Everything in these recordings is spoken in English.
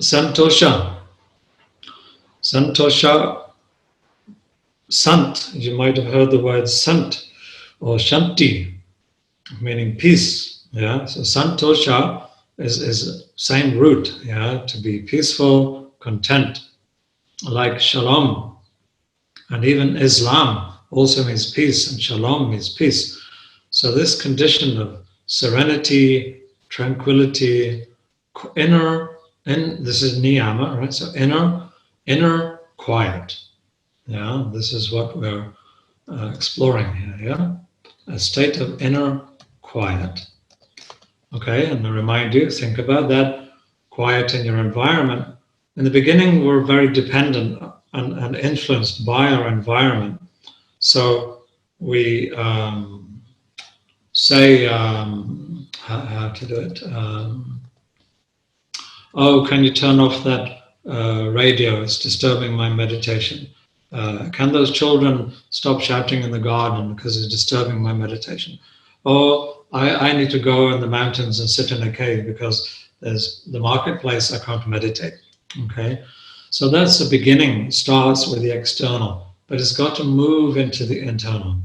Santosha. Santosha, sant, you might have heard the word sant or shanti, meaning peace. Yeah, so santosha is same root, yeah, to be peaceful, content, like shalom. And even Islam also means peace, and shalom means peace. So this condition of serenity, tranquility, this is niyama, right? So inner quiet. Yeah, this is what we're exploring here. Yeah, a state of inner quiet. Okay, and I remind you, think about that quiet in your environment. In the beginning, we're very dependent and influenced by our environment. So we say, how to do it? Oh, can you turn off that radio? It's disturbing my meditation. Can those children stop shouting in the garden because it's disturbing my meditation? Or I need to go in the mountains and sit in a cave because there's the marketplace, I can't meditate. Okay, so that's the beginning. It starts with the external, but it's got to move into the internal.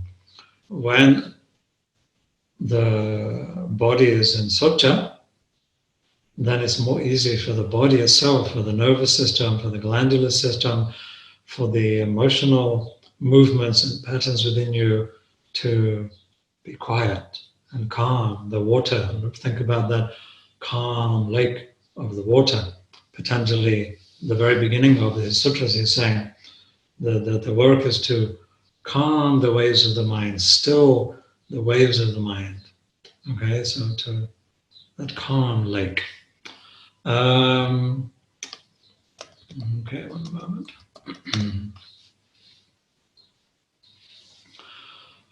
When the body is in socha, then it's more easy for the body itself, for the nervous system, for the glandular system, for the emotional movements and patterns within you to be quiet and calm. The water, think about that calm lake of the water. Patanjali, the very beginning of the sutras, is saying the work is to calm the waves of the mind, still the waves of the mind. Okay, so to that calm lake. Okay, one moment.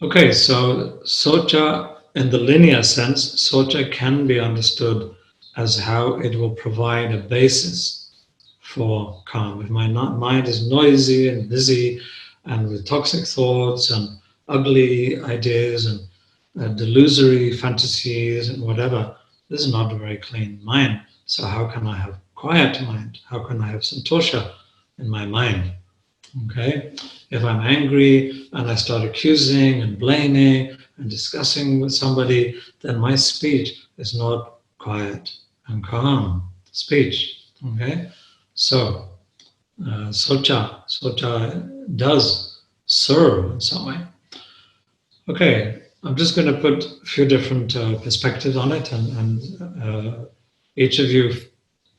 Okay, so socha, in the linear sense, socha can be understood as how it will provide a basis for calm. If my mind is noisy and busy and with toxic thoughts and ugly ideas and delusory fantasies and whatever, this is not a very clean mind. So how can I have quiet mind? How can I have santosha in my mind? Okay, if I'm angry and I start accusing and blaming and discussing with somebody, then my speech is not quiet and calm speech. Okay, so socha does serve in some way. Okay, I'm just going to put a few different perspectives on it, and each of you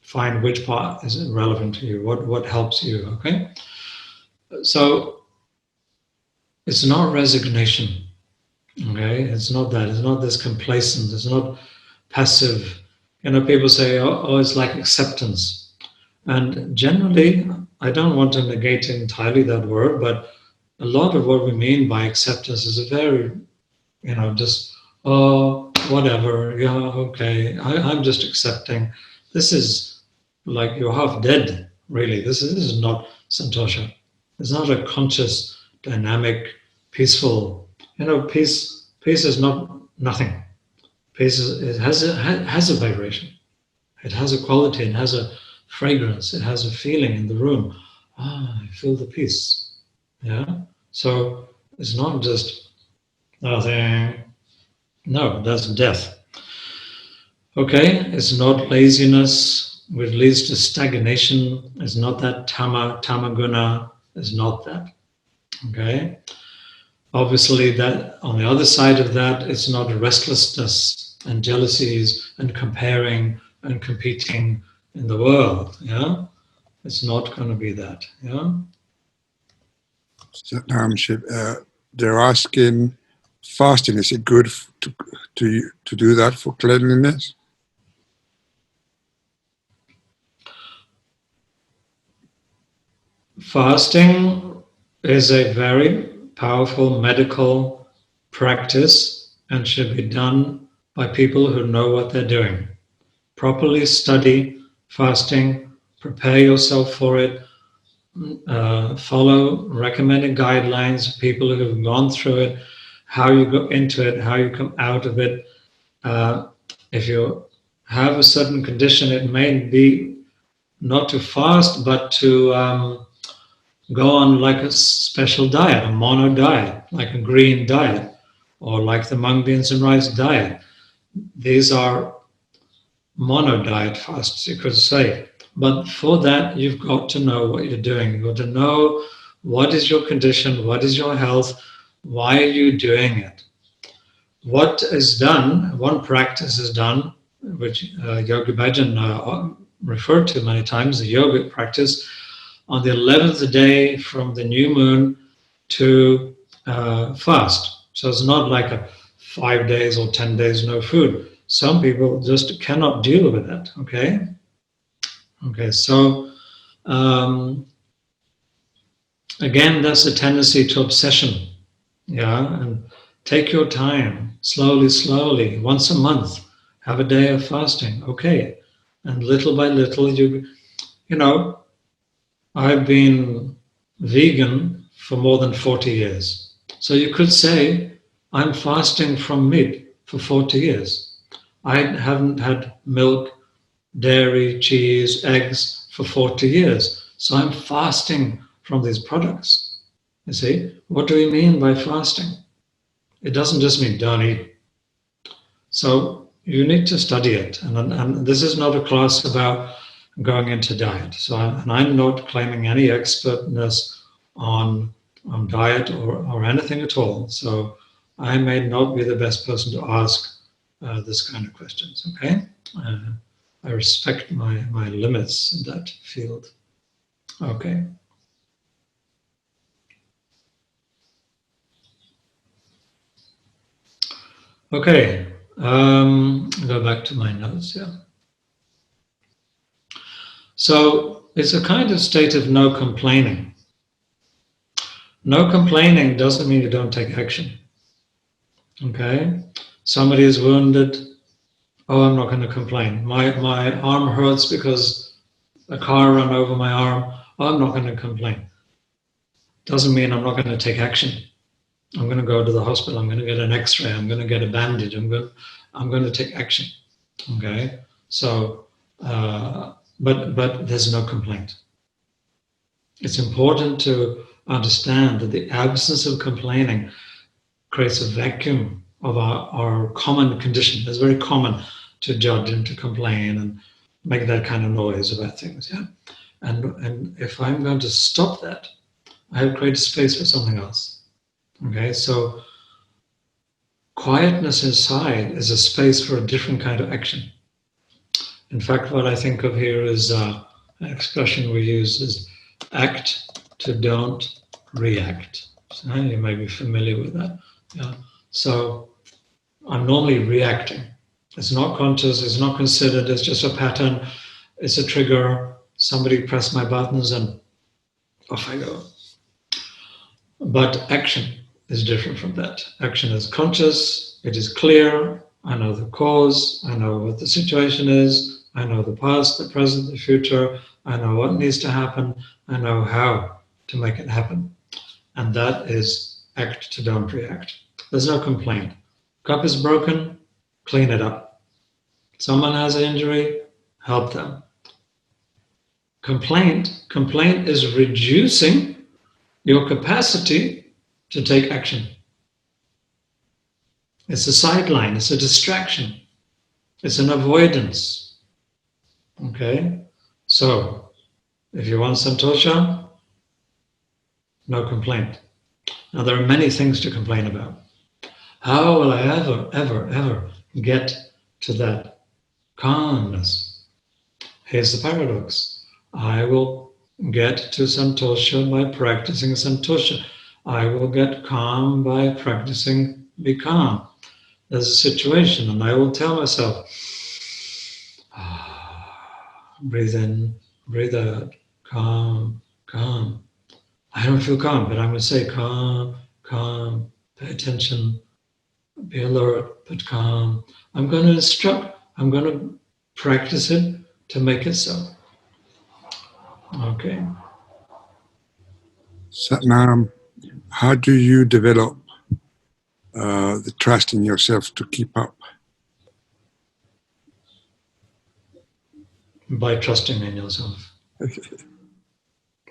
find which part is relevant to you, what helps you. Okay. So it's not resignation, okay? It's not that. It's not this complacence. It's not passive. You know, people say, oh, it's like acceptance. And generally, I don't want to negate entirely that word, but a lot of what we mean by acceptance is a very, just, oh, whatever, yeah, okay, I'm just accepting. This is like you're half dead, really. This is not santosha. It's not a conscious, dynamic, peaceful. Peace is not nothing. Peace it has a vibration. It has a quality. It has a fragrance. It has a feeling in the room. I feel the peace. Yeah. So it's not just nothing. No, that's death. Okay. It's not laziness, which leads to stagnation. It's not that tamaguna. Is not that. Okay. Obviously, that on the other side of that, it's not restlessness and jealousies and comparing and competing in the world. Yeah, it's not going to be that. Yeah. So, Shiv, they're asking, fasting, is it good to do that for cleanliness? Fasting is a very powerful medical practice and should be done by people who know what they're doing. Properly study fasting, prepare yourself for it, follow recommended guidelines of people who have gone through it, how you go into it, how you come out of it. If you have a certain condition, it may be not to fast, but to go on like a special diet, a mono diet, like a green diet, or like the mung beans and rice diet. These are mono diet fasts, you could say. But for that, you've got to know what you're doing. You've got to know what is your condition, what is your health, why are you doing it. What is done, one practice is done, which Yogi Bhajan referred to many times, the yoga practice, on the 11th day from the new moon to fast. So it's not like a 5 days or 10 days no food. Some people just cannot deal with that, okay? Okay, so again, that's a tendency to obsession, yeah? And take your time, slowly, slowly, once a month, have a day of fasting, okay? And little by little, you know, I've been vegan for more than 40 years. So you could say I'm fasting from meat for 40 years. I haven't had milk, dairy, cheese, eggs for 40 years. So I'm fasting from these products. You see, what do we mean by fasting? It doesn't just mean don't eat. So you need to study it. And this is not a class about going into diet. So I'm not claiming any expertness on diet or anything at all. So I may not be the best person to ask this kind of questions, okay? I respect my limits in that field. Okay. Okay, go back to my notes, yeah. So it's a kind of state of no complaining. No complaining doesn't mean you don't take action. Okay? Somebody is wounded. Oh, I'm not going to complain. My arm hurts because a car ran over my arm. Oh, I'm not going to complain. Doesn't mean I'm not going to take action. I'm going to go to the hospital. I'm going to get an X-ray. I'm going to get a bandage. I'm going to take action. Okay? So, but there's no complaint. It's important to understand that the absence of complaining creates a vacuum of our common condition. It's very common to judge and to complain and make that kind of noise about things. Yeah, and if I'm going to stop that, I have created space for something else. Okay, so quietness inside is a space for a different kind of action. In fact, what I think of here is an expression we use is act to don't react. So you may be familiar with that. Yeah. So I'm normally reacting. It's not conscious, it's not considered, it's just a pattern, it's a trigger. Somebody pressed my buttons and off I go. But action is different from that. Action is conscious, it is clear, I know the cause, I know what the situation is, I know the past, the present, the future, I know what needs to happen, I know how to make it happen. And that is act to don't react. There's no complaint. Cup is broken, clean it up. Someone has an injury, help them. Complaint is reducing your capacity to take action. It's a sideline, it's a distraction, it's an avoidance. Okay? So, if you want santosha, no complaint. Now, there are many things to complain about. How will I ever get to that calmness? Here's the paradox. I will get to santosha by practicing santosha. I will get calm by practicing be calm. There's a situation and I will tell myself, breathe in, breathe out, calm, calm. I don't feel calm, but I'm going to say calm, calm, pay attention, be alert, but calm. I'm going to instruct, I'm going to practice it to make it so. Okay. Satnam, how do you develop the trust in yourself to keep up? by trusting in yourself.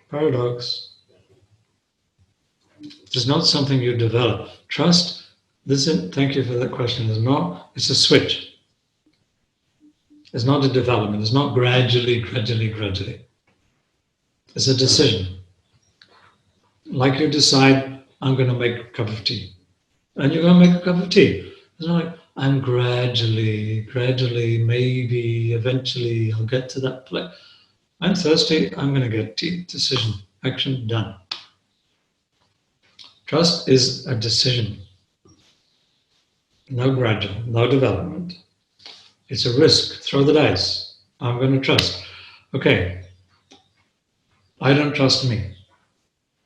Paradox. It's not something you develop. Trust, thank you for that question, it's a switch. It's not a development. It's not gradually. It's a decision. Like you decide, I'm going to make a cup of tea. And you're going to make a cup of tea. It's not like, I'm gradually, maybe, eventually, I'll get to that place. I'm thirsty, I'm going to get tea. Decision, action, done. Trust is a decision. No gradual, no development. It's a risk. Throw the dice. I'm going to trust. Okay. I don't trust me.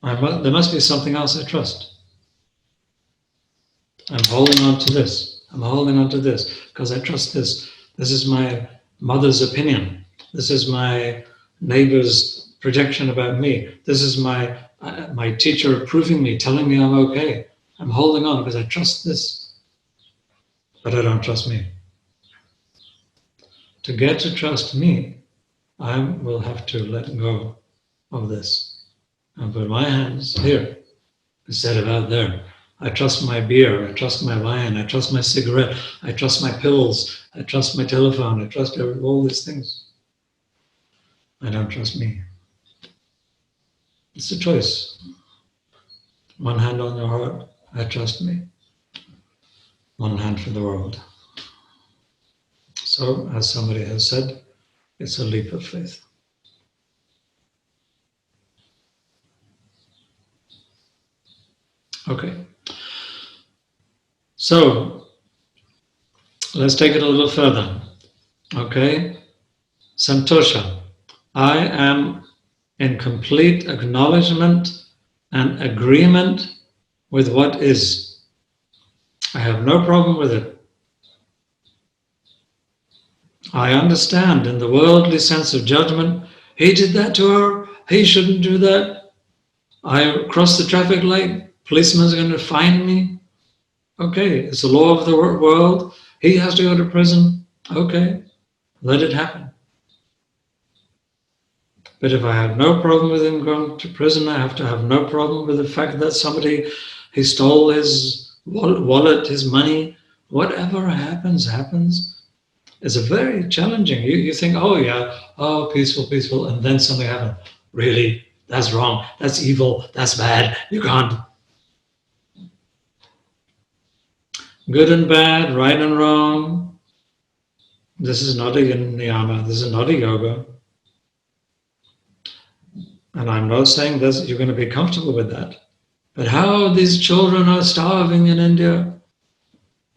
There must be something else I trust. I'm holding on to this. I'm holding on to this because I trust this. This is my mother's opinion. This is my neighbor's projection about me. This is my teacher approving me, telling me I'm okay. I'm holding on because I trust this. But I don't trust me. To get to trust me, I will have to let go of this and put my hands here instead of out there. I trust my beer, I trust my wine, I trust my cigarette, I trust my pills, I trust my telephone, I trust all these things. I don't trust me. It's a choice. One hand on your heart, I trust me. One hand for the world. So, as somebody has said, it's a leap of faith. Okay. So, let's take it a little further. Okay? Santosha. I am in complete acknowledgement and agreement with what is. I have no problem with it. I understand in the worldly sense of judgment, he did that to her, he shouldn't do that. I crossed the traffic light, policeman's going to find me. Okay, it's the law of the world. He has to go to prison. Okay, let it happen. But if I have no problem with him going to prison, I have to have no problem with the fact that he stole his wallet, his money. Whatever happens. It's a very challenging. You think, oh yeah, oh peaceful, and then something happens. Really, that's wrong. That's evil. That's bad. You can't. Good and bad, right and wrong. This is not a niyama. This is not a yoga. And I'm not saying that you're going to be comfortable with that. But how these children are starving in India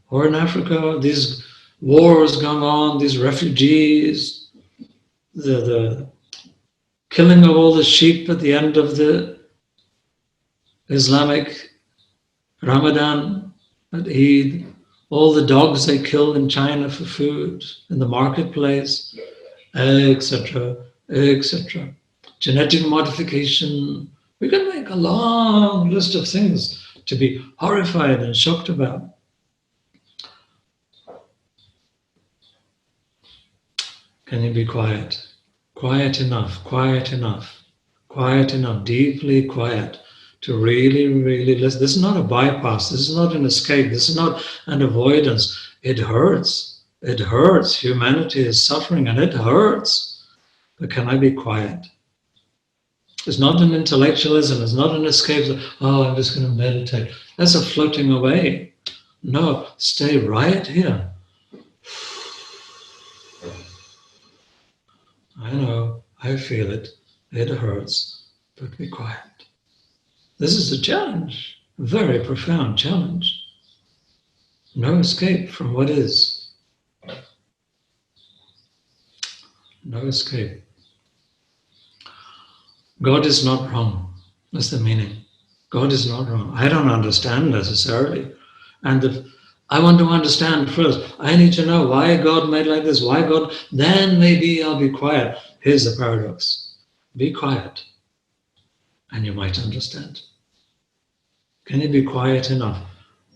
or in Africa, these wars going on, these refugees, the killing of all the sheep at the end of the Islamic Ramadan, at Eid, all the dogs they kill in China for food, in the marketplace, etc., etc. Genetic modification. We can make a long list of things to be horrified and shocked about. Can you be quiet? Quiet enough, deeply quiet to really listen. This is not a bypass. This is not an escape. This is not an avoidance. It hurts. It hurts. Humanity is suffering and it hurts. But can I be quiet? It's not an intellectualism. It's not an escape. Oh, I'm just going to meditate. That's a floating away. No, stay right here. I know, I feel it hurts, but be quiet. This is a challenge, a very profound challenge. No escape from what is. No escape. God is not wrong. That's the meaning. God is not wrong. I don't understand necessarily. And if I want to understand first, I need to know why God made like this, why God, then maybe I'll be quiet. Here's the paradox. Be quiet, and you might understand. Can you be quiet enough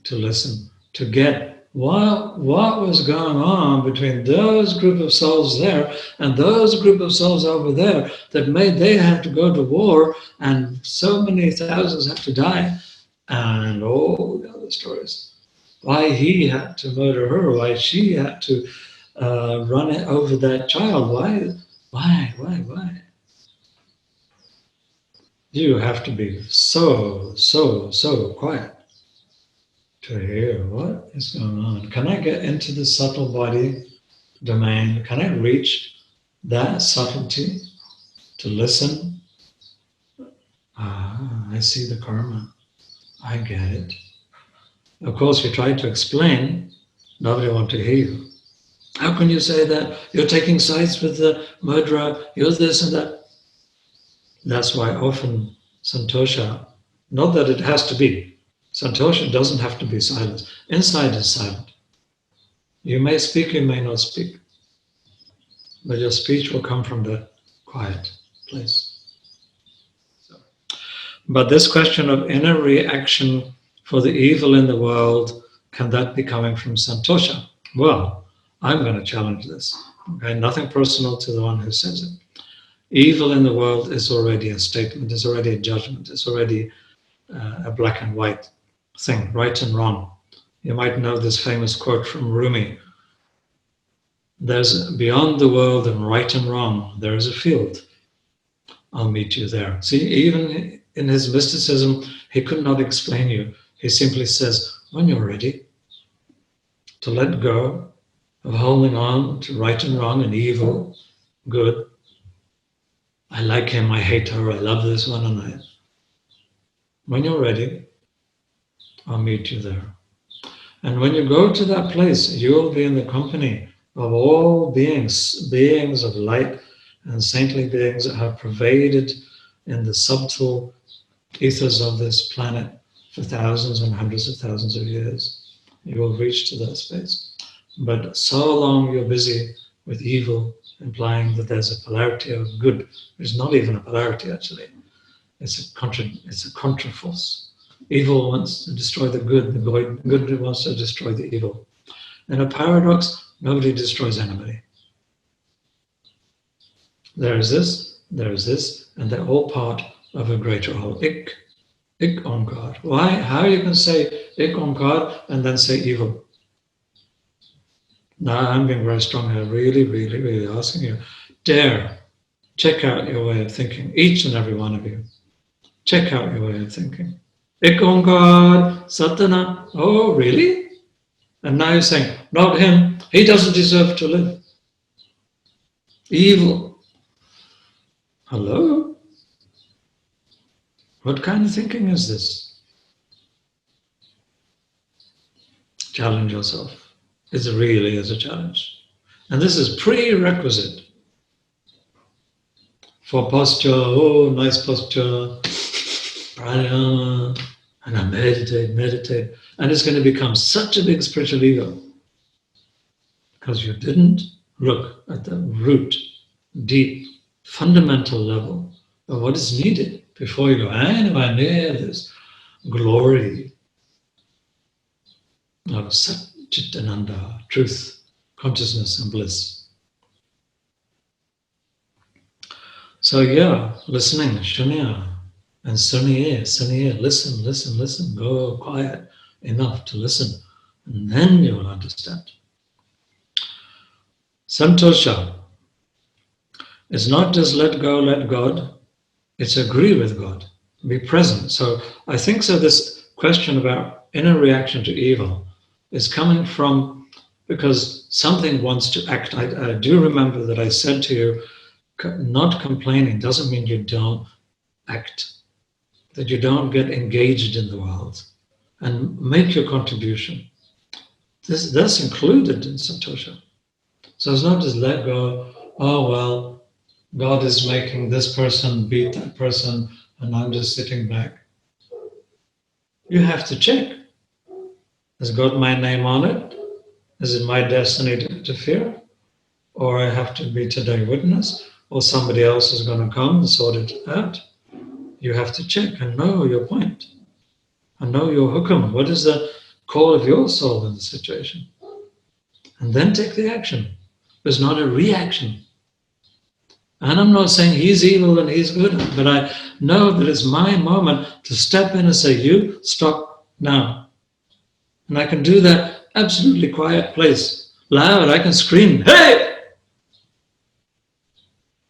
to listen, to get what was going on between those group of souls there and those group of souls over there that made they had to go to war and so many thousands had to die, and all the other stories. Why he had to murder her, why she had to run it over that child, why? You have to be so quiet to hear what is going on. Can I get into the subtle body domain? Can I reach that subtlety to listen? Ah, I see the karma. I get it. Of course, we try to explain. Nobody wants to hear you. How can you say that? You're taking sides with the murderer. You're this and that. That's why often santosha, not that it has to be, santosha doesn't have to be silent. Inside is silent. You may speak, you may not speak, but your speech will come from that quiet place. But this question of inner reaction for the evil in the world, can that be coming from santosha? Well, I'm going to challenge this. Okay, nothing personal to the one who says it. Evil in the world is already a statement, is already a judgment, it's already a black and white thing, right and wrong. You might know this famous quote from Rumi. There's beyond the world and right and wrong, there is a field. I'll meet you there. See, even in his mysticism, he could not explain you. He simply says, when you're ready to let go of holding on to right and wrong and evil, good. I like him, I hate her, I love this one, and I. When you're ready, I'll meet you there. And when you go to that place, you'll be in the company of all beings, beings of light and saintly beings that have pervaded in the subtle ethers of this planet for thousands and hundreds of thousands of years. You will reach to that space. But so long you're busy with evil, implying that there's a polarity of good. There's not even a polarity, actually. It's a contraforce. Evil wants to destroy the good wants to destroy the evil. In a paradox, nobody destroys anybody. There is this, and they're all part of a greater whole. Ik Onkar. Why? How you can say Ik Onkar and then say evil? Now I'm being very strong here, really asking you. Dare, check out your way of thinking, each and every one of you. Check out your way of thinking. Ik Onkar, Satana. Oh, really? And now you're saying, not him, he doesn't deserve to live. Evil. Hello? What kind of thinking is this? Challenge yourself. It really is a challenge. And this is prerequisite for posture. Oh, nice posture. Pranayama. And I meditate. And it's going to become such a big spiritual ego because you didn't look at the root, deep, fundamental level of what is needed before you go anywhere near this glory of Satchitananda, truth, consciousness, and bliss. So yeah, listening, shunya, and suniye, listen, go quiet enough to listen, and then you will understand. Santosha is not just let go, let God, it's agree with God, be present. So I think so this question about inner reaction to evil is coming from because something wants to act. I do remember that I said to you, not complaining doesn't mean you don't act, that you don't get engaged in the world and make your contribution. That's included in Santosha. So it's not just let go, oh well, God is making this person beat that person and I'm just sitting back. You have to check. Has God my name on it? Is it my destiny to interfere? Or I have to be today witness? Or somebody else is going to come and sort it out? You have to check and know your point. And know your hukum. What is the call of your soul in the situation. And then take the action. It's not a reaction. And I'm not saying he's evil and he's good, but I know that it's my moment to step in and say, you stop now. And I can do that absolutely quiet place. Loud, I can scream, hey!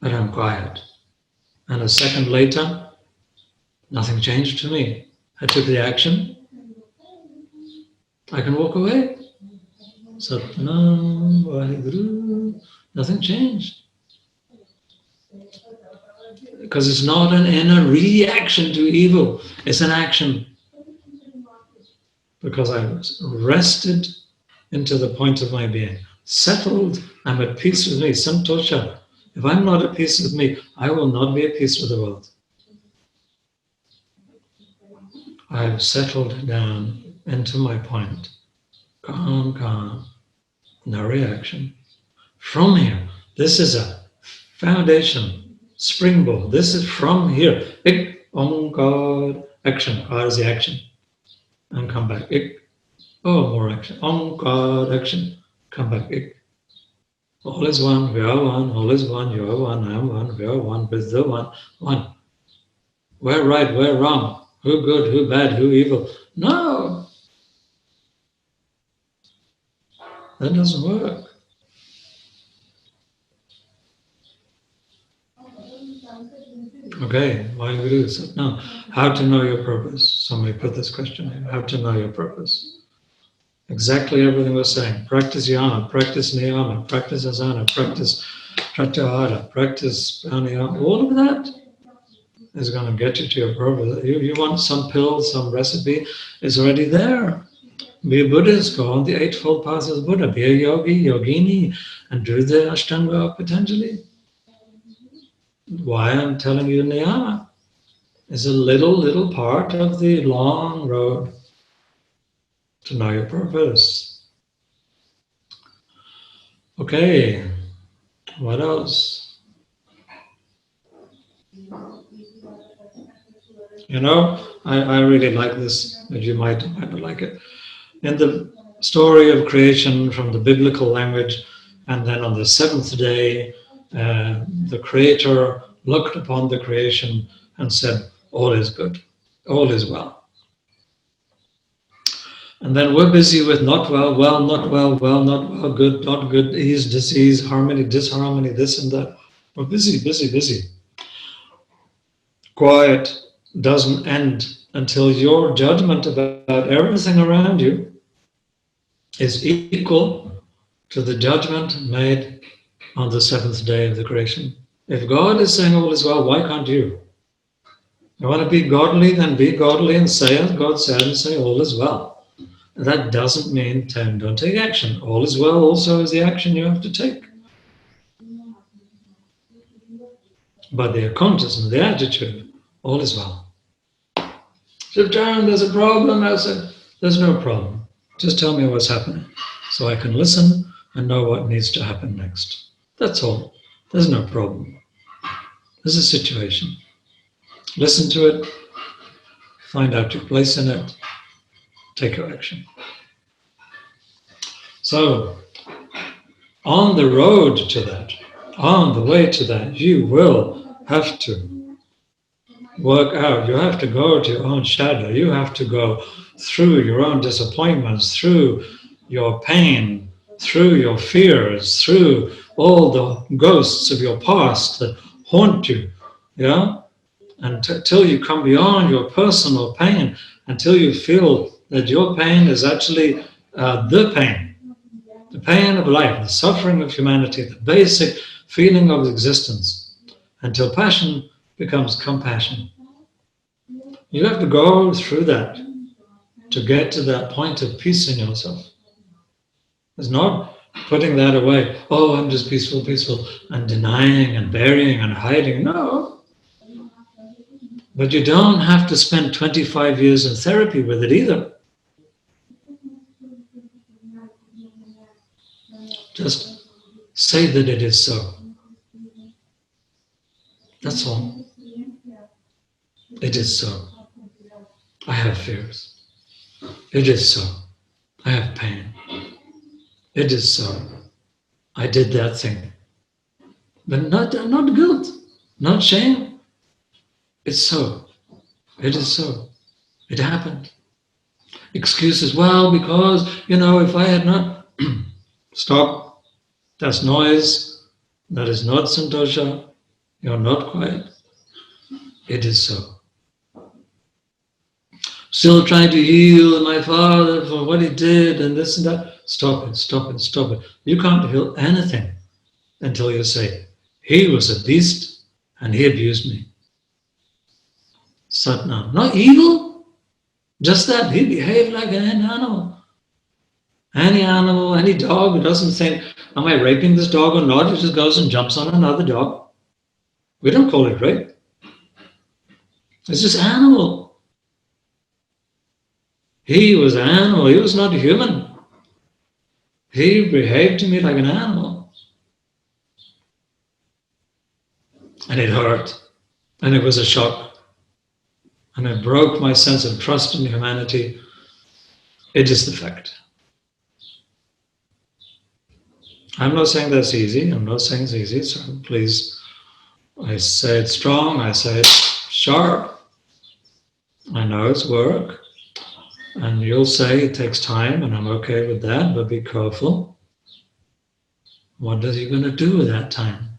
But I'm quiet. And a second later, nothing changed to me. I took the action. I can walk away. Satnam Vaheguru. Nothing changed. Because it's not an inner reaction to evil. It's an action. Because I was rested into the point of my being. Settled, I'm at peace with me. Santosha. If I'm not at peace with me, I will not be at peace with the world. I've settled down into my point. Calm, calm. No reaction. From here, this is a foundation, springboard. This is from here. Ik, Om God, action. R is the action. And come back. Ik. Oh, more action. Om God, action. Come back. Ik. All is one, we are one, all is one, you are one, I am one, we are one, with the one, one. We're right, we're wrong. Who good, who bad, who evil. No. That doesn't work. Okay, why Guru said, no. How to know your purpose? Somebody put this question here. How to know your purpose? Exactly everything we're saying. Practice yama, practice niyama, practice asana, practice pratyahara, practice pranayama. All of that is going to get you to your purpose. You want some pill, some recipe, it's already there. Be a Buddhist, go on the Eightfold Path of Buddha. Be a yogi, yogini, and do the Ashtanga of Patanjali. Why I'm telling you niyama is a little part of the long road to know your purpose. Okay, what else? You know, I really like this, but you might not like it. In the story of creation from the biblical language, and then on the seventh day, the Creator looked upon the creation and said, all is good, all is well. And then we're busy with not well, well, not well, well, not well, good, not good, ease, disease, harmony, disharmony, this and that. We're busy, busy, busy. Quiet doesn't end until your judgment about everything around you is equal to the judgment made on the seventh day of the creation. If God is saying all is well, why can't you? You want to be godly, then be godly and say as God said and say all is well. That doesn't mean don't take action. All is well also is the action you have to take. But the consciousness, the attitude, all is well. Shiv Charan, there's a problem. I said, there's no problem. Just tell me what's happening so I can listen and know what needs to happen next. That's all. There's no problem. There's a situation. Listen to it, find out your place in it, take your action. So, on the road to that, on the way to that, you will have to work out. You have to go to your own shadow. You have to go through your own disappointments, through your pain, through your fears, through all the ghosts of your past that haunt you, yeah? Until you come beyond your personal pain, until you feel that your pain is actually the pain of life, the suffering of humanity, the basic feeling of existence, until passion becomes compassion. You have to go through that to get to that point of peace in yourself. It's not putting that away, oh, I'm just peaceful, peaceful, and denying and burying and hiding. No. But you don't have to spend 25 years in therapy with it either. Just say that it is so. That's all. It is so. I have fears. It is so. I have pain. It is so. I did that thing. But not guilt, not shame. It's so. It is so. It happened. Excuses, well, because, if I had not... Stop. That's noise. That is not santosha. You're not quiet. It is so. Still trying to heal my father for what he did and this and that. Stop it, stop it, stop it. You can't heal anything until you say, he was a beast and he abused me. Satnam. Not evil, just that he behaved like an animal. Any animal, any dog, doesn't think, am I raping this dog or not? It just goes and jumps on another dog. We don't call it rape. It's just animal. He was an animal. He was not human. He behaved to me like an animal. And it hurt. And it was a shock. And it broke my sense of trust in humanity. It is the fact. I'm not saying that's easy. I'm not saying it's easy. So please, I say it strong. I say it sharp. I know it's work. And you'll say it takes time, and I'm okay with that, but be careful. What are you going to do with that time?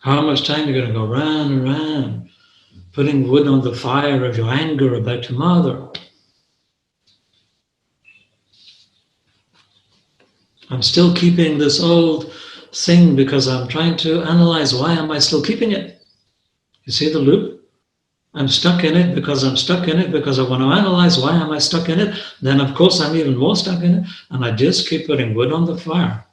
How much time are you going to go round and round, putting wood on the fire of your anger about your mother? I'm still keeping this old thing because I'm trying to analyze why am I still keeping it? You see the loop? I'm stuck in it because I'm stuck in it because I want to analyze why am I stuck in it. Then, of course, I'm even more stuck in it. And I just keep putting wood on the fire.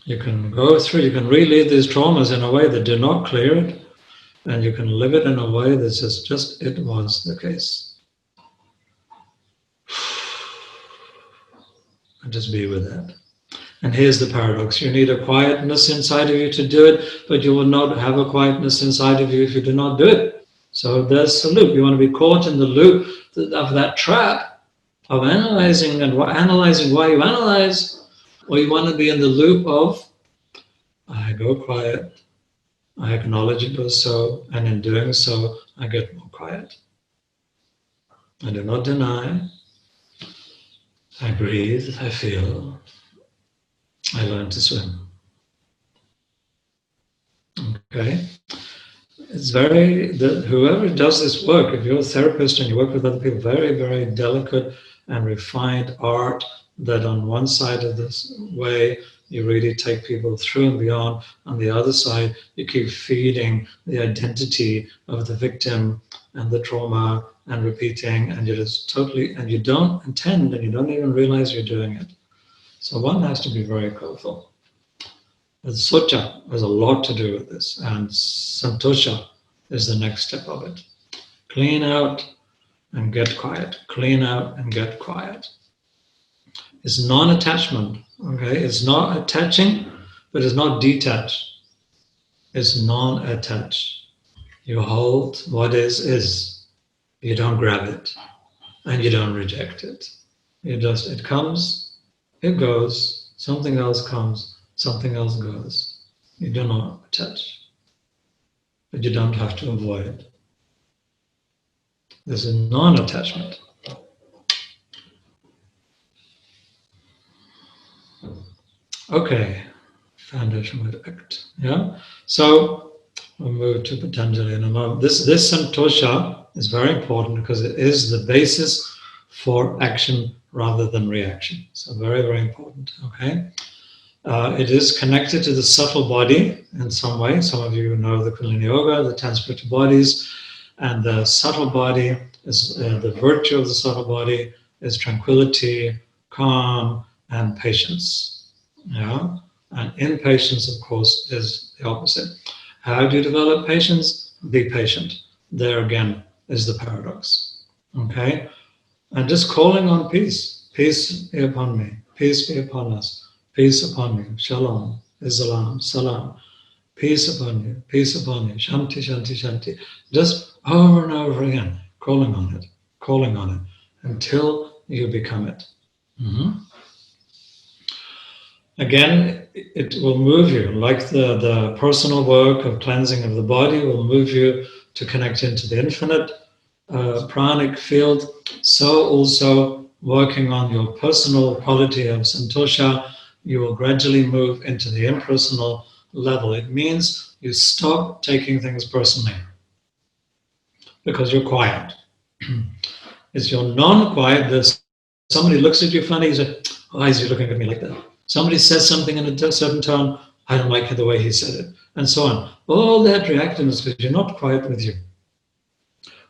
You can go through, you can relive these traumas in a way that do not clear it. And you can live it in a way that says, just it was the case. And just be with that. And here's the paradox. You need a quietness inside of you to do it, but you will not have a quietness inside of you if you do not do it. So there's the loop. You want to be caught in the loop of that trap of analyzing and analyzing why you analyze, or you want to be in the loop of, I go quiet, I acknowledge it was so, and in doing so, I get more quiet. I do not deny. I breathe, I feel. I learn to swim. Okay? It's whoever does this work, if you're a therapist and you work with other people, very, very delicate and refined art that on one side of this way, you really take people through and beyond. On the other side, you keep feeding the identity of the victim and the trauma and repeating, and you're just totally, and you don't intend and you don't even realize you're doing it. So one has to be very careful. The socha has a lot to do with this, and santosha is the next step of it. Clean out and get quiet. Clean out and get quiet. It's non-attachment, okay? It's not attaching, but it's not detached. It's non-attached. You hold what is. You don't grab it, and you don't reject it. It comes, it goes, something else comes, something else goes. You do not attach, but you don't have to avoid. This is non-attachment. Okay, foundation with act. Yeah. So we'll move to Patanjali in a moment. This santosha is very important because it is the basis for action rather than reaction. So very, very important. Okay. It is connected to the subtle body in some way. Some of you know the Kundalini Yoga, the 10 spiritual bodies, and the subtle body is the virtue of the subtle body is tranquility, calm, and patience. Yeah, and impatience, of course, is the opposite. How do you develop patience? Be patient. There again is the paradox. Okay, and just calling on peace. Peace be upon me. Peace be upon us. Peace upon me. Shalom. Islam. Salam. peace upon you, shanti, shanti, shanti. Just over and over again, calling on it, until you become it. Mm-hmm. Again, it will move you, like the personal work of cleansing of the body will move you to connect into the infinite pranic field. So also working on your personal quality of santosha, you will gradually move into the impersonal level. It means you stop taking things personally because you're quiet. It's your non-quiet that somebody looks at you funny, you say, why is he looking at me like that? Somebody says something in a certain tone, I don't like the way he said it, and so on. All that reacting is because you're not quiet with you.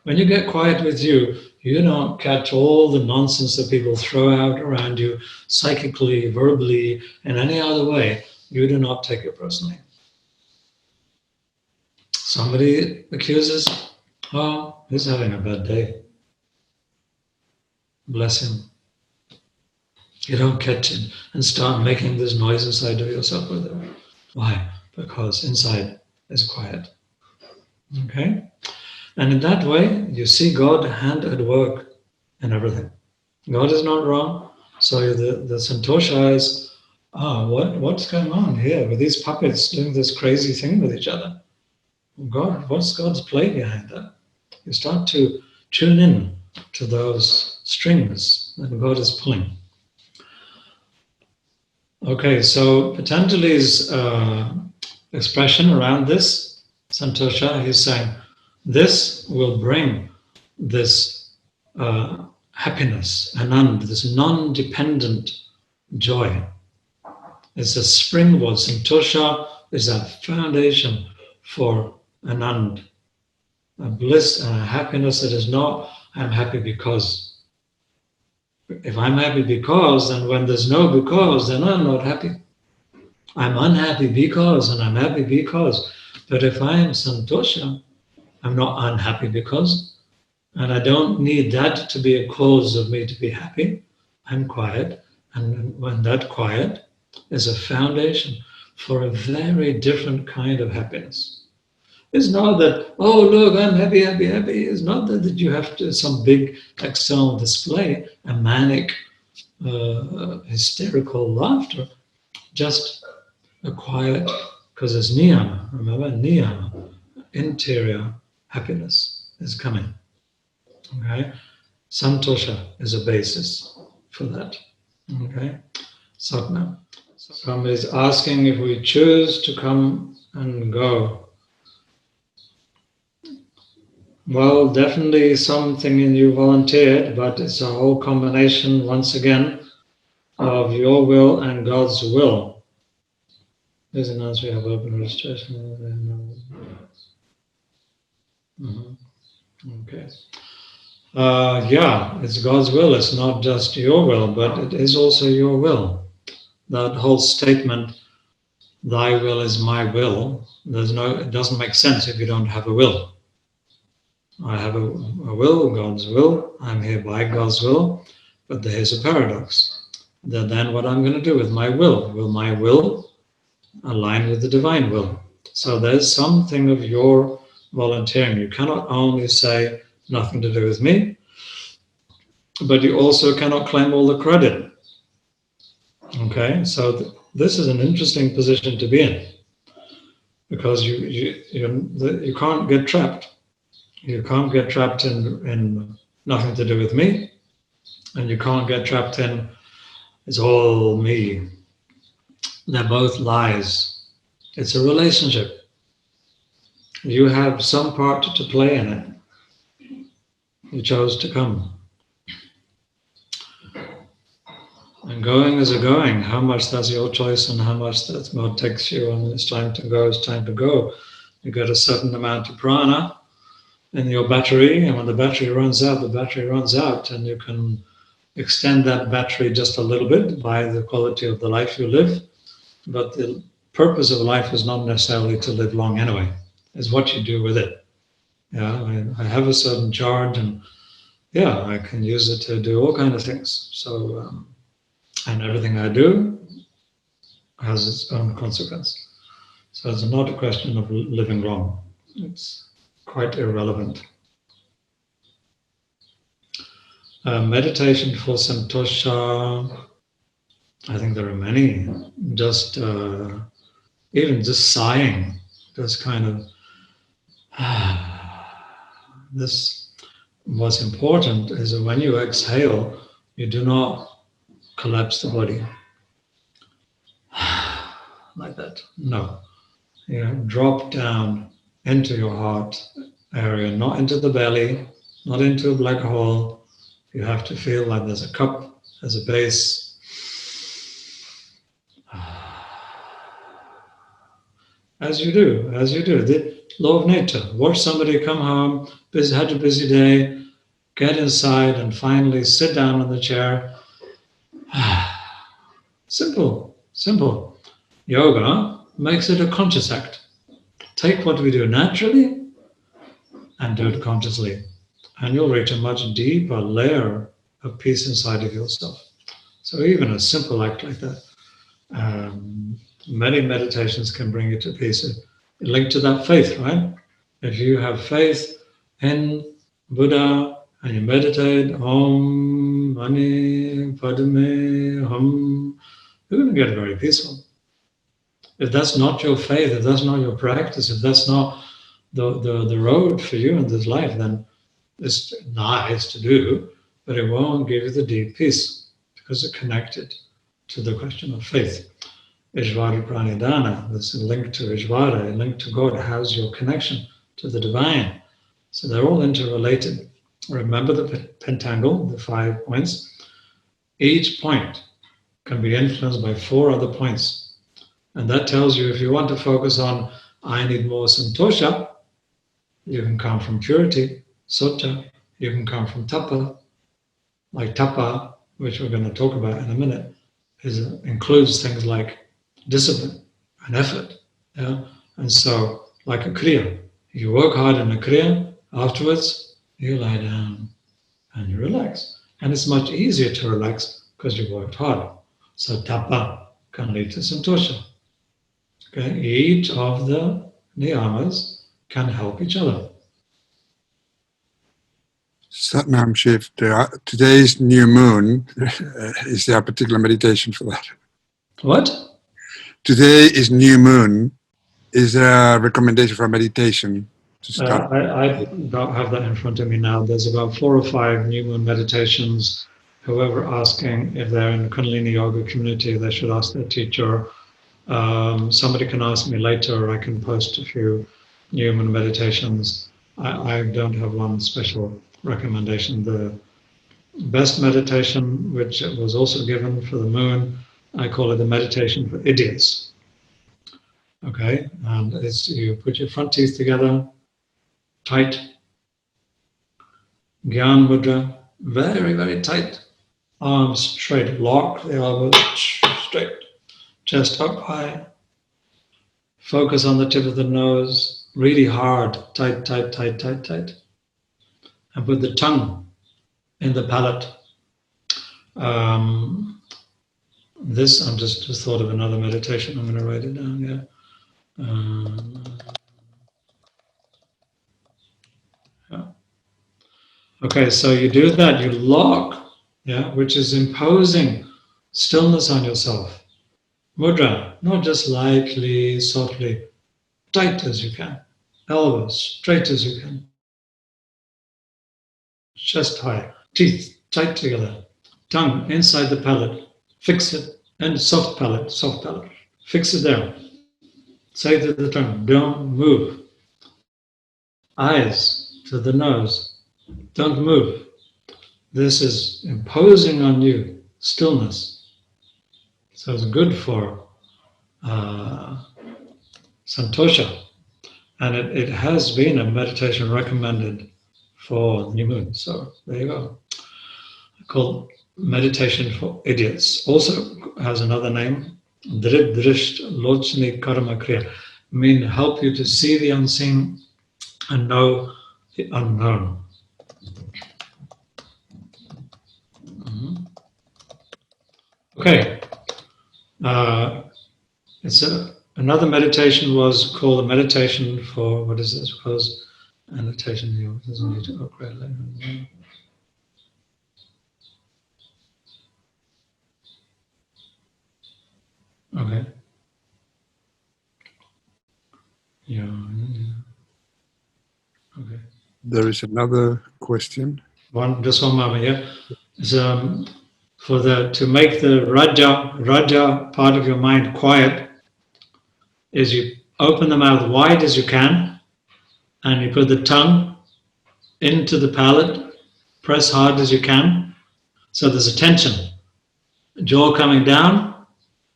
When you get quiet with you, you don't catch all the nonsense that people throw out around you, psychically, verbally, in any other way. You do not take it personally. Somebody accuses, oh, he's having a bad day. Bless him. You don't catch it and start making this noise inside of yourself with it. Why? Because inside is quiet. Okay? And in that way, you see God hand at work in everything. God is not wrong. So the santosha is, what's going on here with these puppets doing this crazy thing with each other? God, what's God's play behind that? You start to tune in to those strings that God is pulling. Okay, so Patanjali's expression around this, santosha, he's saying, this will bring this happiness, anand, this non-dependent joy. It's a springboard. Santosha is a foundation for anand, a bliss and a happiness that is not, I'm happy because. If I'm happy because, then when there's no because, then I'm not happy. I'm unhappy because, and I'm happy because. But if I am santosha, I'm not unhappy because, and I don't need that to be a cause of me to be happy. I'm quiet, and when that quiet is a foundation for a very different kind of happiness. It's not that, oh, look, I'm happy, happy, happy. It's not that you have to some big external display, a manic, hysterical laughter, just a quiet, because it's niyama, remember, niyama, interior happiness is coming. Okay? Santosha is a basis for that. Okay? Satnam. Somebody's asking if we choose to come and go. Well, definitely something in you volunteered, but it's a whole combination, once again, of your will and God's will. There's an answer, we have open registration. Okay. Yeah, it's God's will. It's not just your will, but it is also your will. That whole statement, thy will is my will, it doesn't make sense if you don't have a will. I have a will, God's will. I'm here by God's will, but there's a paradox. Then what I'm going to do with my will? Will my will align with the divine will? So there's something of your volunteering. You cannot only say nothing to do with me, but you also cannot claim all the credit. Okay, so this is an interesting position to be in, because you can't get trapped. You can't get trapped in nothing to do with me, and you can't get trapped in it's all me. They're both lies. It's a relationship. You have some part to play in it. You chose to come. And going is a going. How much that's your choice and how much that God takes you, and it's time to go, it's time to go. You get a certain amount of prana in your battery, and when the battery runs out, the battery runs out, and you can extend that battery just a little bit by the quality of the life you live. But the purpose of life is not necessarily to live long anyway. It's what you do with it. Yeah, I have a certain charge, and yeah, I can use it to do all kinds of things. So, and everything I do has its own consequence. So it's not a question of living wrong. It's quite irrelevant. Meditation for santosha, I think there are many. Just even just sighing, just kind of this. What's important is that when you exhale, you do not collapse the body like that. No, you drop down into your heart area, not into the belly, not into a black hole. You have to feel like there's a cup, there's a base. As you do, the law of nature. Watch somebody come home, had a busy day, get inside and finally sit down on the chair. Simple, simple. Yoga makes it a conscious act. Take what we do naturally and do it consciously. And you'll reach a much deeper layer of peace inside of yourself. So even a simple act like that, many meditations can bring you to peace. Linked to that faith, right? If you have faith in Buddha and you meditate, Om Mani Padme Hum, you're going to get very peaceful. If that's not your faith, if that's not your practice, if that's not the road for you in this life, then it's nice to do, but it won't give you the deep peace because it's connected to the question of faith. Ishvara Pranidhana, this is linked to Ishvara, linked to God. How's your connection to the divine? So they're all interrelated. Remember the pentangle, the 5 points. Each point can be influenced by 4 other points. And that tells you if you want to focus on, I need more santosha, you can come from purity, socha, you can come from tapa, like tapa, which we're going to talk about in a minute, includes things like discipline and effort. Yeah? And so, like a Kriya, you work hard in a Kriya, afterwards you lie down and you relax. And it's much easier to relax because you worked hard. So tapa can lead to santosha. Okay? Each of the niyamas can help each other. Satnam Shiv, today's new moon, is there a particular meditation for that? What? Today is new moon. Is there a recommendation for meditation to start? I don't have that in front of me now. There's about 4 or 5 new moon meditations. Whoever asking if they're in the Kundalini Yoga community, they should ask their teacher. Somebody can ask me later. I can post a few new moon meditations. I don't have one special recommendation. The best meditation, which was also given for the moon, I call it the meditation for idiots. Okay, and it's you put your front teeth together, tight, Gyan Mudra, very, very tight, arms straight, lock the elbows straight, chest up high, focus on the tip of the nose, really hard, tight, tight, tight, tight, tight, and put the tongue in the palate. This, I'm just thought of another meditation, I'm going to write it down, yeah. Yeah. Okay, so you do that, you lock, yeah, which is imposing stillness on yourself. Mudra, not just lightly, softly, tight as you can. Elbows straight as you can. Chest high, teeth tight together. Tongue inside the palate, fix it. And soft palate, soft palate. Fix it there. Say to the tongue, don't move. Eyes to the nose, don't move. This is imposing on you stillness. So it's good for santosha. And it has been a meditation recommended for new moon. So there you go. Called Meditation for Idiots. Also has another name, Drisht Lochni Karma Kriya, mean help you to see the unseen and know the unknown. Okay. It's Another meditation was called a meditation for, what is this? Because meditation here doesn't need to upgrade later. Okay. Yeah. Okay. There is another question. Just one moment. Yeah. It's, to make the raja part of your mind quiet, is you open the mouth wide as you can, and you put the tongue into the palate, press hard as you can. So there's a tension. Jaw coming down,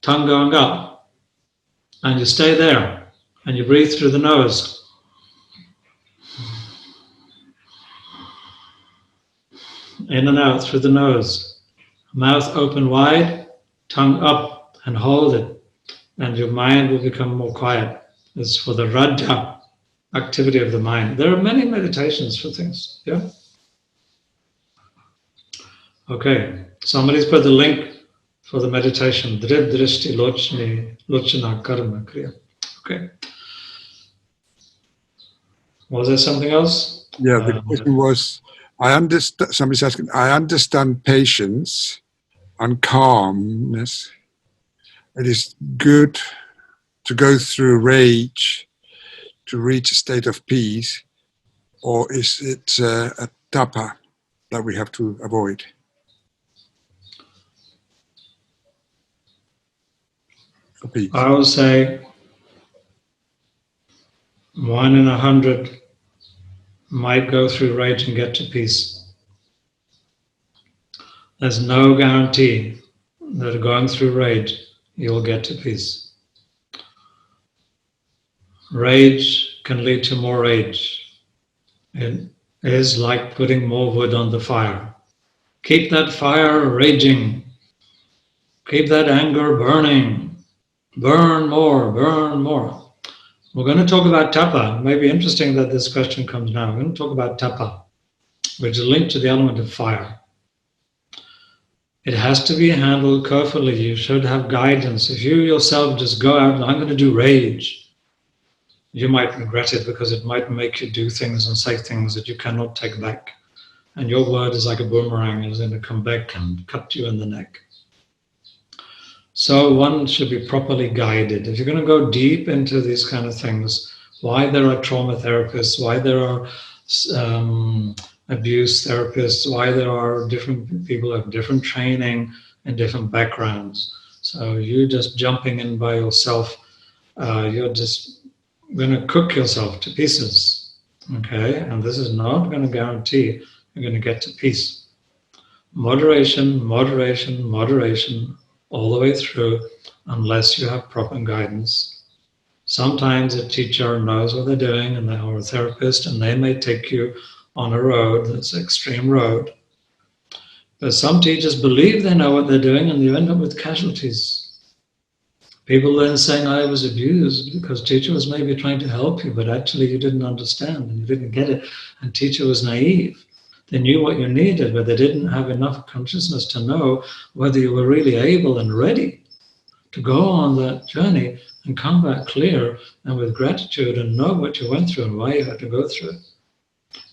tongue going up. And you stay there. And you breathe through the nose. In and out through the nose. Mouth open wide, tongue up, and hold it. And your mind will become more quiet. It's for the raja activity of the mind. There are many meditations for things. Yeah? Okay. Somebody's put the link for the meditation. Drid drishti lochana karma kriya. Okay. Was there something else? Yeah, the question was, I understand. Somebody's asking, I understand patience and calmness. It is good to go through rage to reach a state of peace, or is it a tapa that we have to avoid? For peace. I would say 1 in 100 might go through rage and get to peace. There's no guarantee that going through rage, you'll get to peace. Rage can lead to more rage. It is like putting more wood on the fire. Keep that fire raging. Keep that anger burning. Burn more, burn more. We're going to talk about tapa. It may be interesting that this question comes now. We're going to talk about tapa, which is linked to the element of fire. It has to be handled carefully. You should have guidance. If you yourself just go out and I'm going to do rage, you might regret it because it might make you do things and say things that you cannot take back. And your word is like a boomerang, it's going to come back and cut you in the neck. So one should be properly guided. If you're going to go deep into these kind of things, why there are trauma therapists, why there are abuse therapists, why there are different people who have different training and different backgrounds. So you just jumping in by yourself, you're just going to cook yourself to pieces, okay? And this is not going to guarantee you're going to get to peace. Moderation, moderation, moderation, all the way through, unless you have proper guidance. Sometimes a teacher knows what they're doing, and they are a therapist, and they may take you on a road that's an extreme road. But some teachers believe they know what they're doing, and you end up with casualties. People then saying, I was abused because teacher was maybe trying to help you, but actually you didn't understand and you didn't get it, and teacher was naive. They knew what you needed, but they didn't have enough consciousness to know whether you were really able and ready to go on that journey and come back clear and with gratitude and know what you went through and why you had to go through it.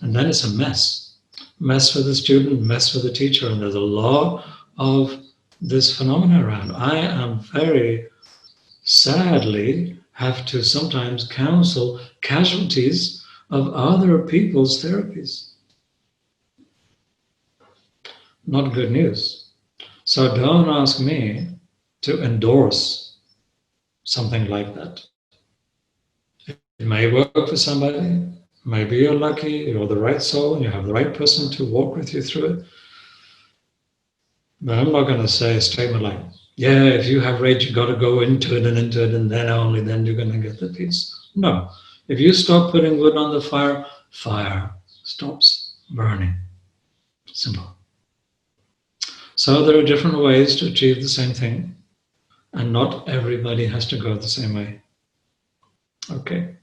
And then it's a mess. Mess for the student, mess for the teacher, and there's a lot of this phenomena around. I am very sadly have to sometimes counsel casualties of other people's therapies. Not good news. So don't ask me to endorse something like that. It may work for somebody. Maybe you're lucky, you're the right soul, and you have the right person to walk with you through it. But I'm not going to say a statement like, yeah, if you have rage, you got to go into it, and then only then you're going to get the peace. No. If you stop putting wood on the fire, fire stops burning. Simple. So there are different ways to achieve the same thing, and not everybody has to go the same way. Okay.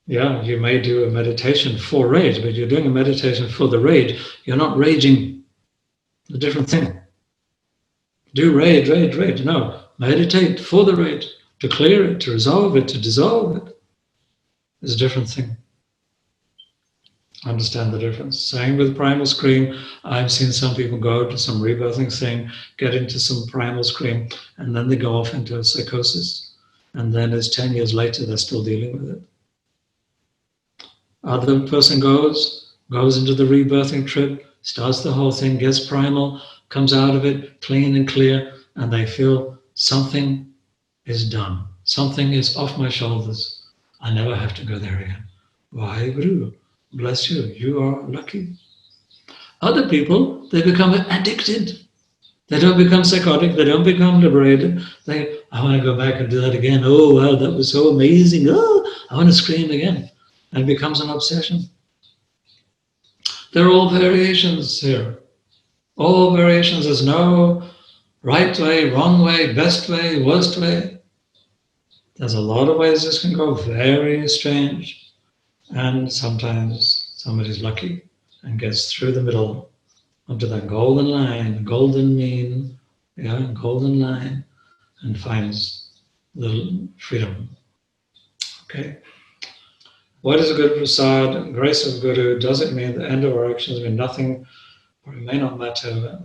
Yeah, you may do a meditation for rage, but you're doing a meditation for the rage. You're not raging. A different thing. Do raid, raid, raid. No, meditate for the raid, to clear it, to resolve it, to dissolve it. Is a different thing. Understand the difference. Same with primal scream. I've seen some people go to some rebirthing thing, get into some primal scream, and then they go off into a psychosis. And then it's 10 years later, they're still dealing with it. Other person goes into the rebirthing trip, starts the whole thing, gets primal, comes out of it clean and clear, and they feel something is done. Something is off my shoulders. I never have to go there again. Waheguru, bless you, you are lucky. Other people, they become addicted. They don't become psychotic, they don't become liberated. I want to go back and do that again. Oh, wow, that was so amazing. Oh, I want to scream again. And it becomes an obsession. There are all variations here. All variations. There's no right way, wrong way, best way, worst way. There's a lot of ways this can go, very strange. And sometimes somebody's lucky and gets through the middle onto that golden line, golden mean, golden line, and finds the freedom. Okay. What is a good prasad? Grace of Guru, does it mean the end of our actions mean nothing, or it may not matter?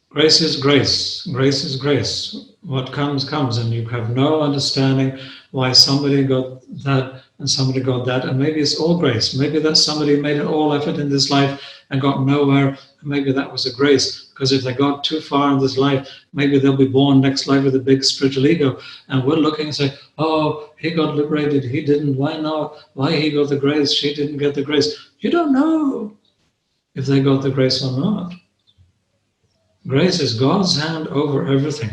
Grace is grace. Grace is grace. What comes, comes, and you have no understanding why somebody got that and somebody got that, and maybe it's all grace. Maybe that somebody made an all effort in this life and got nowhere, and maybe that was a grace, because if they got too far in this life, maybe they'll be born next life with a big spiritual ego, and we're looking and say, oh, he got liberated, he didn't, why not? Why he got the grace, she didn't get the grace. You don't know if they got the grace or not. Grace is God's hand over everything.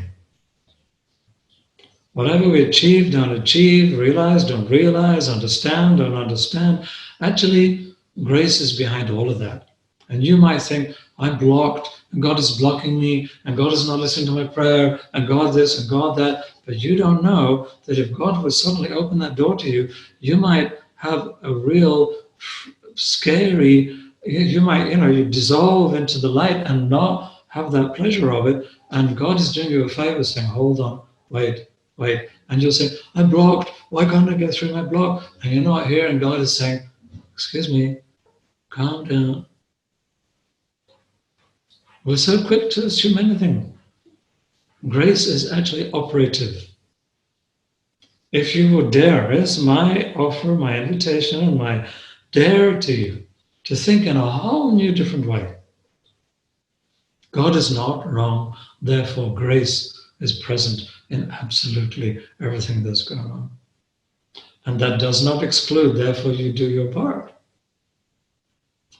Whatever we achieve, don't achieve, realize, don't realize, understand, don't understand. Actually, grace is behind all of that. And you might think, I'm blocked, and God is blocking me, and God is not listening to my prayer, and God this, and God that. But you don't know that if God would suddenly open that door to you, you might have a real scary, you might, you dissolve into the light and not have that pleasure of it, and God is doing you a favor saying, hold on, wait. And you'll say, I'm blocked, why can't I get through my block? And you're not here, and God is saying, excuse me, calm down. We're so quick to assume anything. Grace is actually operative. If you would dare, it's my offer, my invitation, and my dare to you to think in a whole new different way. God is not wrong, therefore grace is present in absolutely everything that's going on. And that does not exclude, therefore you do your part.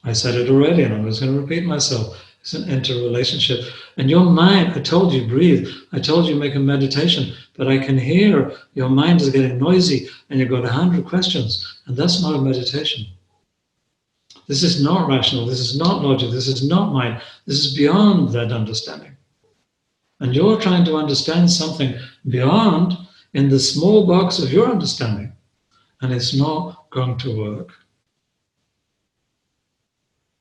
I said it already, and I'm just going to repeat myself. It's an interrelationship. And your mind, I told you breathe, I told you make a meditation, but I can hear your mind is getting noisy and you've got 100 questions, and that's not a meditation. This is not rational, this is not logic, this is not mind, this is beyond that understanding. And you're trying to understand something beyond in the small box of your understanding, and it's not going to work.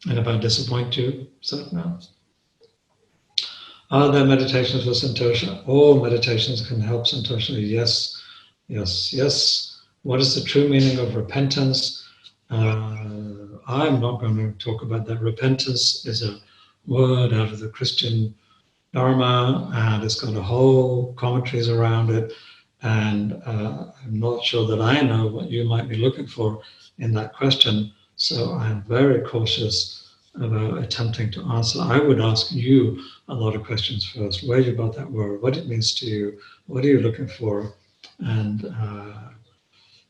And if I disappoint you, so no. Are there meditations for santosha? All meditations can help santosha. Yes, yes, yes. What is the true meaning of repentance? I'm not going to talk about that. Repentance is a word out of the Christian Dharma, and it's got a whole commentaries around it. And I'm not sure that I know what you might be looking for in that question. So I'm very cautious about attempting to answer. I would ask you a lot of questions first. Where you got that word, what it means to you, what are you looking for? And I'm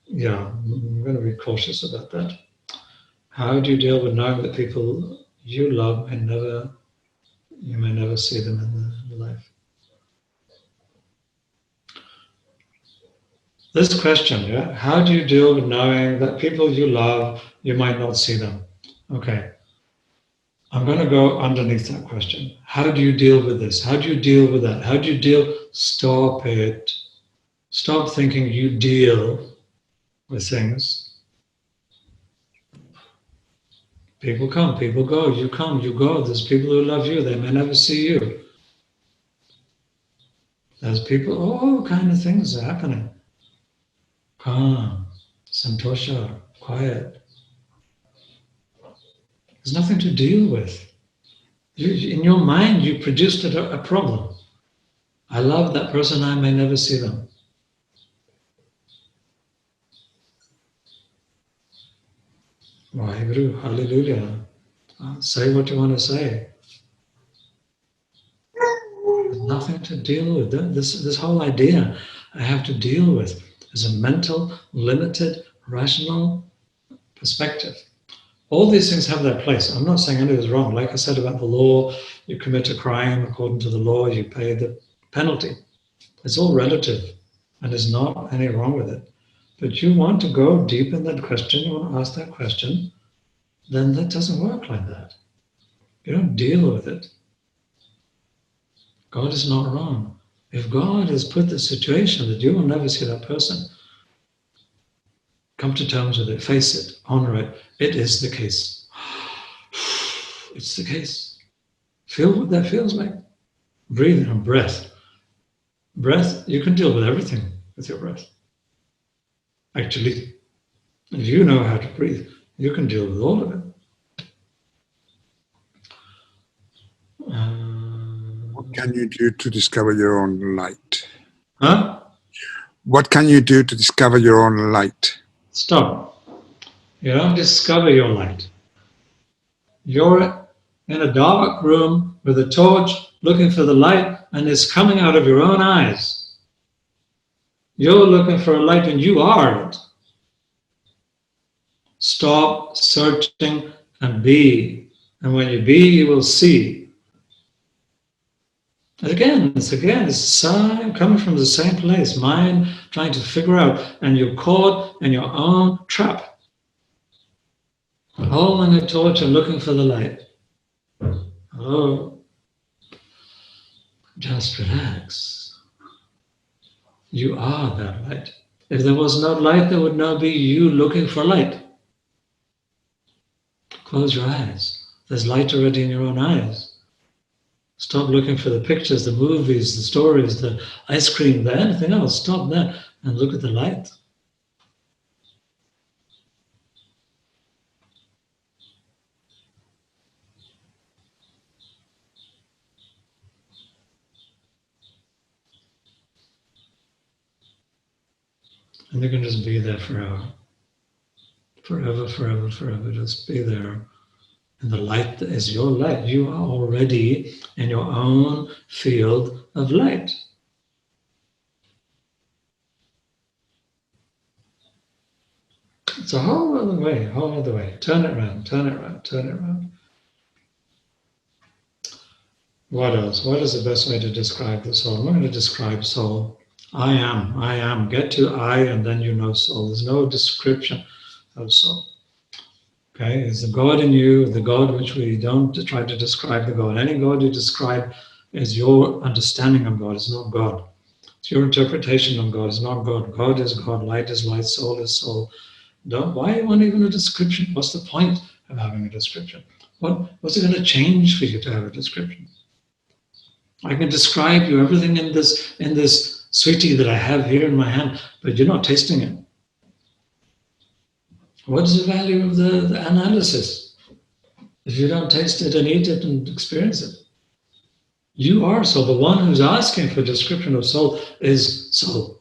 going to be cautious about that. How do you deal with knowing that people you love you may never see them in life? This question, how do you deal with knowing that people you love, you might not see them? Okay, I'm going to go underneath that question. How do you deal with this? How do you deal with that? How do you deal? Stop it. Stop thinking you deal with things. People come, people go, you come, you go. There's people who love you, they may never see you. There's people, all kind of things are happening. Calm, santosha, quiet. There's nothing to deal with. In your mind, you produced a problem. I love that person, I may never see them. Vaheguru, hallelujah. Say what you want to say. There's nothing to deal with. This whole idea I have to deal with is a mental, limited, rational perspective. All these things have their place. I'm not saying anything is wrong. Like I said about the law, you commit a crime according to the law, you pay the penalty. It's all relative, and there's not any wrong with it. But you want to go deep in that question, you want to ask that question, then that doesn't work like that. You don't deal with it. God is not wrong. If God has put the situation that you will never see that person, come to terms with it, face it, honor it. It is the case. It's the case. Feel what that feels like. Breathe and breath. Breath, you can deal with everything with your breath. Actually, if you know how to breathe, you can deal with all of it. What can you do to discover your own light? Huh? What can you do to discover your own light? Stop. You don't discover your light. You're in a dark room with a torch looking for the light, and it's coming out of your own eyes. You're looking for a light and you are it. Stop searching and be. And when you be, you will see. Again, it's the same, coming from the same place, mind trying to figure out, and you're caught in your own trap. Holding a torch and looking for the light. Oh, just relax. You are that light. If there was no light, there would not be you looking for light. Close your eyes. There's light already in your own eyes. Stop looking for the pictures, the movies, the stories, the ice cream, the anything else. Stop that and look at the light. And you can just be there forever. Forever, forever, forever. Just be there. And the light is your light. You are already in your own field of light. It's a whole other way, Turn it around, turn it around, turn it around. What else? What is the best way to describe the soul? I'm going to describe soul. I am. Get to I, and then you know soul. There's no description of soul. Okay, it's the God in you, the God which we don't try to describe the God. Any God you describe is your understanding of God, it's not God. It's your interpretation of God, it's not God. God is God, light is light, soul is soul. Why you want even a description? What's the point of having a description? What's it going to change for you to have a description? I can describe you everything in this sweetie that I have here in my hand, but you're not tasting it. What is the value of the analysis if you don't taste it and eat it and experience it? You are soul. The one who's asking for a description of soul is soul.